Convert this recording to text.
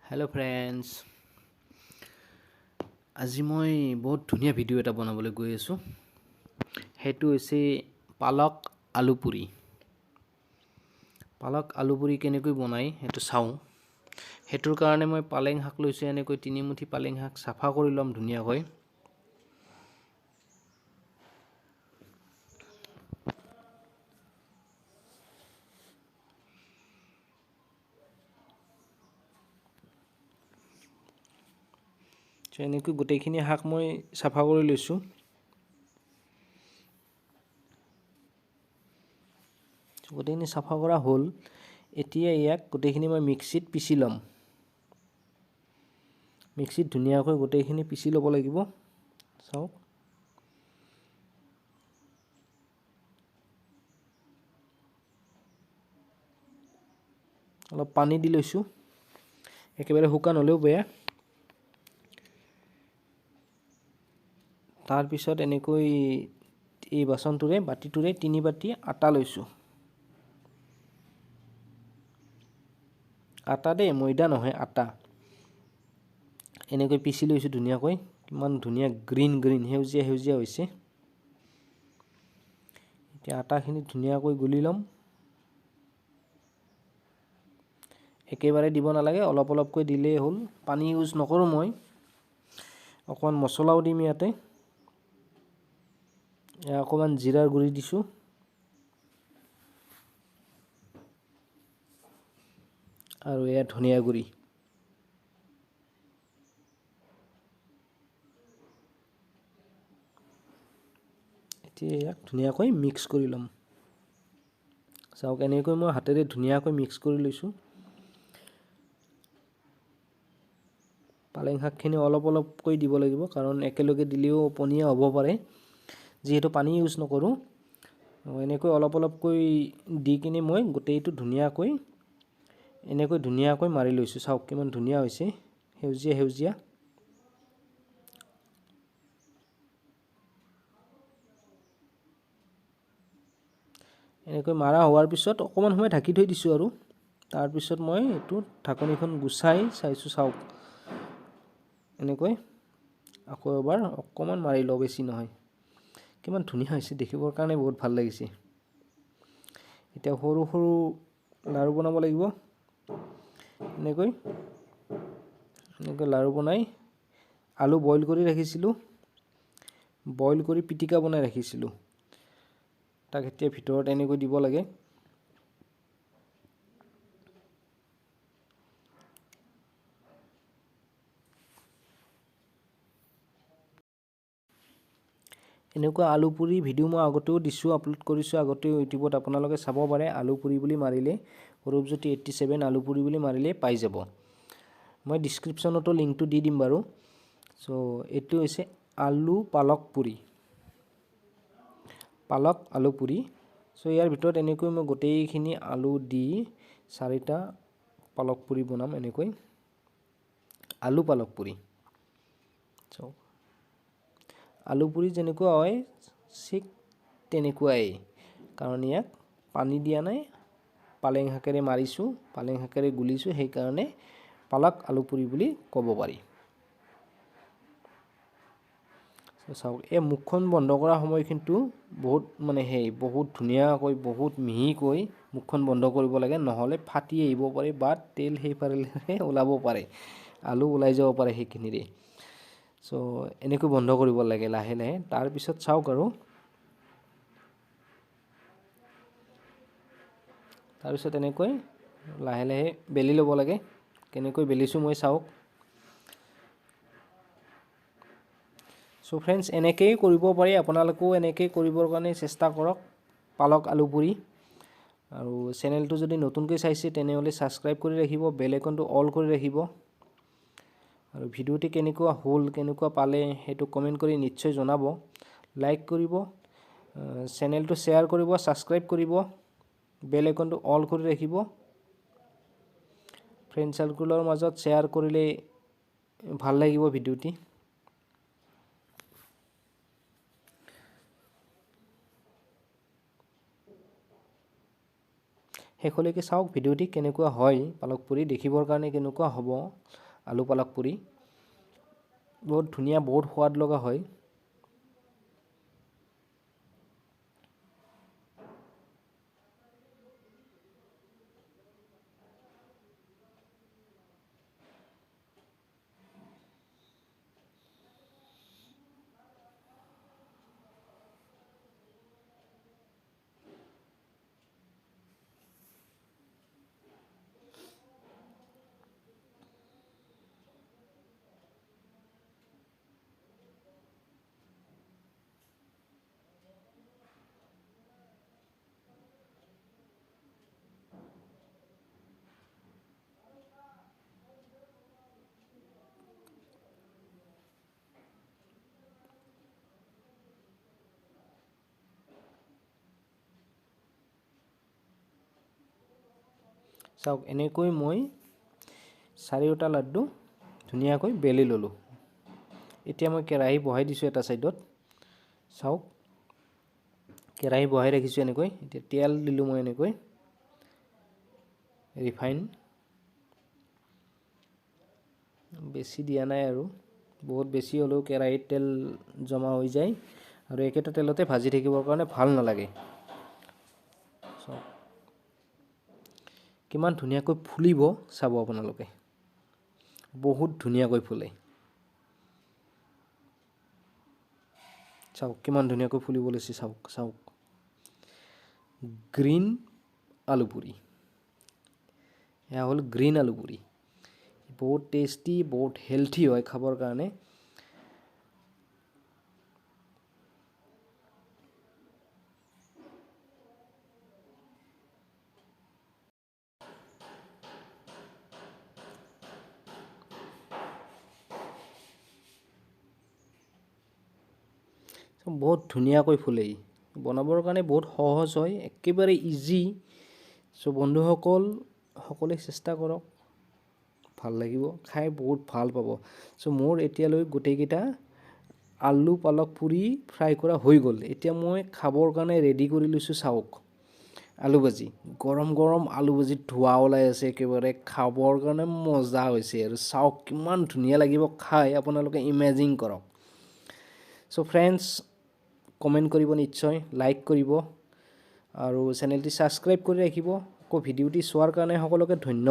Hello' friends, আজি মই বহুত ধুনীয়া ভিডিঅ' এটা বনাবলৈ গৈ আছোঁ। সেইটো হৈছে পালক আলু পুৰি। পালক আলু পুৰি কেনেকৈ বনায় সেইটো চাওঁ। সেইটোৰ কাৰণে মই পালেং শাক লৈছোঁ। এনেকৈ 3 মুঠি পালেং শাক চাফা কৰি ল'ম ধুনীয়াকৈ। এনেকৈ গোটেইখিনি শাক মই চাফা কৰি লৈছোঁ। গোটেইখিনি চাফা কৰা হ'ল। এতিয়া ইয়াক গোটেইখিনি মই মিক্সিত পিচি ল'ম। মিক্সিত ধুনীয়াকৈ গোটেইখিনি পিচি ল'ব লাগিব। চাওক, অলপ পানী দি লৈছোঁ, একেবাৰে শুকান হ'লেও বেয়া। তাৰপিছত এনেকৈ এই বাতিটোৰে 3 বাতি আটা লৈছোঁ। আটা দেই, ময়দা নহয়, আটা। এনেকৈ পিচি লৈছোঁ ধুনীয়াকৈ। কিমান ধুনীয়া গ্ৰীণ সেউজীয়া হৈছে। এতিয়া আটাখিনি ধুনীয়াকৈ গুলি ল'ম। একেবাৰে দিব নালাগে, অলপ অলপকৈ দিলেই হ'ল। পানী ইউজ নকৰোঁ মই। অকণমান মছলাও দিম ইয়াতে। অকণমান জিৰাৰ গুড়ি দিছোঁ। আৰু এয়া ধনিয়া গুড়ি। এতিয়া ইয়াক ধুনীয়াকৈ মিক্স কৰি ল'ম। চাওক, এনেকৈ মই হাতেৰে ধুনীয়াকৈ মিক্স কৰি লৈছোঁ। পালেং শাকখিনি অলপ অলপকৈ দিব লাগিব, কাৰণ একেলগে দিলেও পনীয়া হ'ব পাৰে। যিহেতু পানী ইউজ নকৰোঁ, এনেকৈ অলপ অলপকৈ দি কিনে মই গোটেইটো ধুনীয়াকৈ মাৰি লৈছোঁ। চাওক কিমান ধুনীয়া হৈছে, সেউজীয়া। এনেকৈ মাৰা হোৱাৰ পিছত অকণমান সময় ঢাকি থৈ দিছোঁ আৰু তাৰপিছত মই এইটো ঢাকনিখন গুচাই চাইছোঁ। চাওক, এনেকৈ আকৌ এবাৰ অকণমান মাৰি লওঁ, বেছি নহয়। কিমান ধুনীয়া হৈছে, দেখিবৰ কাৰণে বহুত ভাল লাগিছে। এতিয়া সৰু সৰু লাৰু বনাব লাগিব। এনেকৈ লাৰু বনাই আলু বইল কৰি ৰাখিছিলোঁ। বইল কৰি পিটিকা বনাই ৰাখিছিলোঁ। তাক এতিয়া ভিতৰত এনেকৈ দিব লাগে। এনেকুৱা আলু পুৰি ভিডিঅ' মই আগতেও দিছোঁ, আপলোড কৰিছোঁ আগতেও ইউটিউবত, আপোনালোকে চাব পাৰে। আলু পুৰি বুলি মাৰিলে, সৌৰভজ্যোতি 87 আলু পুৰি বুলি মাৰিলে পাই যাব। মই ডিছক্ৰিপশ্যনতো লিংকটো দি দিম বাৰু। চ' এইটো হৈছে পালক আলু পুৰি। চ' ইয়াৰ ভিতৰত এনেকৈ মই গোটেইখিনি আলু দি 4টা পালক পুৰি বনাম। এনেকৈ পালক পুৰি। চ' আলু পুৰি যেনেকুৱা হয় ঠিক তেনেকুৱাই, কাৰণ ইয়াক পানী দিয়া নাই, পালেং শাকেৰে মাৰিছোঁ, পালেং শাকেৰে গুলিছোঁ, সেইকাৰণে পালক আলু পুৰি বুলি ক'ব পাৰি। চাওক, এই মুখখন বন্ধ কৰা সময় কিন্তু বহুত ধুনীয়াকৈ, বহুত মিহিকৈ মুখখন বন্ধ কৰিব লাগে, নহ'লে ফাটি আহিব পাৰে বা তেল সেইফালে ওলাব পাৰে, আলু ওলাই যাব পাৰে সেইখিনিৰে। চ' এনেকৈ বন্ধ কৰিব লাগে লাহে লাহে। তাৰপিছত চাওক, আৰু তাৰপিছত এনেকৈ লাহে লাহে বেলি ল'ব লাগে। কেনেকৈ বেলিছোঁ মই চাওক। চ' ফ্ৰেণ্ডছ, এনেকৈয়ে কৰিব পাৰি। আপোনালোকেও এনেকৈ কৰিবৰ কাৰণে চেষ্টা কৰক, পালক আলু পুৰি। আৰু চেনেলটো যদি নতুনকৈ চাইছে তেনেহ'লে ছাবস্ক্ৰাইব কৰি ৰাখিব, বেল আইকনটো অল কৰি ৰাখিব। আৰু ভিডিঅ'টি কেনেকুৱা হ'ল, কেনেকুৱা পালে, সেইটো কমেণ্ট কৰি নিশ্চয় জনাব। লাইক কৰিব, চেনেলটো শ্বেয়াৰ কৰিব, ছাবস্ক্ৰাইব কৰিব, বেল আইকনটো অল কৰি ৰাখিব। ফ্ৰেণ্ড চাৰ্কুলৰ মাজত শ্বেয়াৰ কৰিলে ভাল লাগিব ভিডিঅ'টি। শেষলৈকে চাওক ভিডিঅ'টি কেনেকুৱা হয় পালক পুৰি দেখিবৰ কাৰণে কেনেকুৱা হ'ব আলু পালক পুৰি বহুত ধুনীয়া বহুত সোৱাদ লগা হয় চাওক এনেকৈ মই 4টা লাড্ডু ধুনীয়াকৈ বেলি ল'লোঁ এতিয়া মই কেৰাহী বহাই দিছোঁ এটা সাইডত চাওক কেৰাহী বহাই ৰাখিছোঁ এনেকৈ এতিয়া তেল দিলোঁ মই এনেকৈ ৰিফাইন বেছি দিয়া নাই আৰু বহুত বেছি হ'লেও কেৰাহীত তেল জমা হৈ যায় আৰু একেটা তেলতে ভাজি থাকিবৰ কাৰণে ভাল নালাগে কিমান ধুনীয়াকৈ ফুলিব চাব আপোনালোকে বহুত ধুনীয়াকৈ ফুলে চাওক কিমান ধুনীয়াকৈ ফুলিব লৈছে চাওক চাওক গ্ৰীণ আলু পুৰি এয়া হ'ল গ্ৰীণ আলু পুৰি বহুত টেষ্টি বহুত হেলথি হয় খাবৰ কাৰণে বহুত ধুনীয়াকৈ ফুলে বনাবৰ কাৰণে বহুত সহজ হয় একেবাৰে ইজি সো বন্ধুসকল সকলোৱে চেষ্টা কৰক ভাল লাগিব খাই বহুত ভাল পাব সো মোৰ এতিয়ালৈ গোটেইকেইটা আলু পালক পুৰি ফ্ৰাই কৰা হৈ গ'ল এতিয়া মই খাবৰ কাৰণে ৰেডি কৰি লৈছোঁ চাওক আলু ভাজি গৰম গৰম আলু ভাজিত ধোঁৱা ওলাই আছে একেবাৰে খাবৰ কাৰণে মজা হৈছে আৰু চাওক কিমান ধুনীয়া লাগিব খাই আপোনালোকে ইমেজিন কৰক সো ফ্ৰেণ্ডছ কমেণ্ট কৰিব নিশ্চয় লাইক কৰিব আৰু চেনেলটি ছাবস্ক্ৰাইব কৰি ৰাখিব আকৌ ভিডিঅ'টি চোৱাৰ কাৰণে সকলোকে ধন্যবাদ